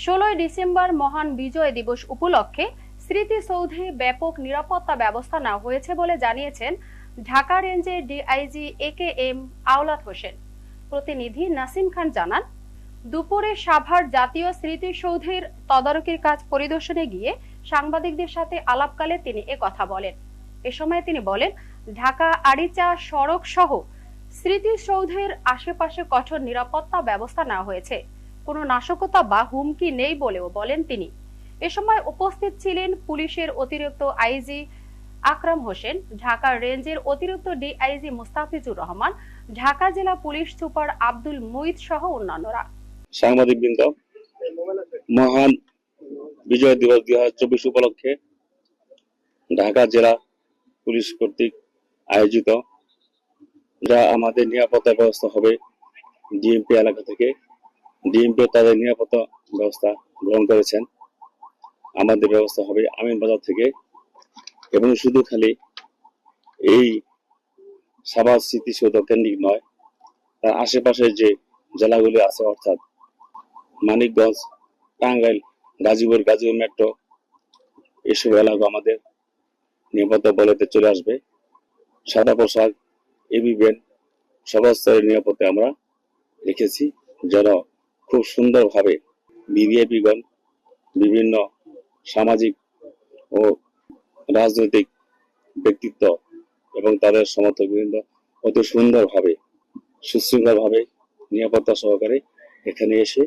16 December মহান বিজয় দিবস উপলক্ষে স্মৃতিসৌধে ব্যাপক নিরাপত্তা ব্যবস্থা নেওয়া হয়েছে বলে জানিয়েছেন ঢাকা রেঞ্জের ডিআইজি AKM আওলাদ হোসেন। প্রতিনিধি নাসিম খান জানান, দুপুরে সাভার জাতীয় স্মৃতিসৌধের তদারকির কাজ পরিদর্শনে গিয়ে সাংবাদিকদের সাথে আলাপকালে তিনি একথা বলেন। এ সময় তিনি বলেন, ঢাকা আরিচা সড়ক সহ স্মৃতিসৌধের আশেপাশে কঠোর নিরাপত্তা ব্যবস্থা নেওয়া হয়েছে, কোনো নাশকতা বা হুমকি নেই বলেও বলেন তিনি। এ সময় উপস্থিত ছিলেন পুলিশের অতিরিক্ত আইজি আকরাম হোসেন, ঢাকা রেঞ্জের অতিরিক্ত ডিআইজি মুস্তাফিজুর রহমান, ঢাকা জেলা পুলিশ সুপার আব্দুল মুইত সহ অন্যান্যরা। সাংবাদিকবৃন্দ, মহান বিজয় দিবস 2024 উপলক্ষে ঢাকা জেলা পুলিশ কর্তৃক আয়োজিত যা আমাদের নিরাপত্তা ব্যবস্থা হবে ডিএমপি এলাকা থেকে। ডিএমপি তাদের নিরাপত্তা ব্যবস্থা গ্রহণ করেছেন। আমাদের ব্যবস্থা হবে আমিন বাজার থেকে, এবং শুধু খালি এই সাভার স্মৃতিসৌধ কেন্দ্রিক নয়, তার আশেপাশে যে জেলাগুলি আছে অর্থাৎ মানিকগঞ্জ, টাঙ্গাইল, গাজীপুর মেট্রো, এসব এলাকা আমাদের নিরাপত্তা বলয়তে চলে আসবে। সাদা পোশাক, এবি ভ্যান, সবার স্তরের নিরাপত্তা আমরা রেখেছি, যেন খুব সুন্দরভাবে ভিভিআইপিগণ, বিভিন্ন সামাজিক ও রাজনৈতিক ব্যক্তিত্ব এবং তাদের সমর্থকবৃন্দ অতি সুন্দরভাবে সুশৃঙ্খলভাবে নিরাপত্তা সহকারে এখানে এসে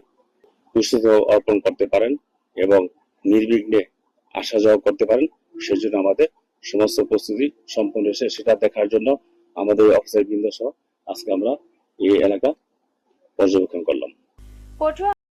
পুষ্টিত অর্পণ করতে পারেন এবং নির্বিঘ্নে আসা যাওয়া করতে পারেন। সেজন্য আমাদের সমস্ত প্রস্তুতি সম্পূর্ণ এসে সেটা দেখার জন্য আমাদের অফিসার বৃন্দ সহ আজকে আমরা এই এলাকা পর্যবেক্ষণ করলাম।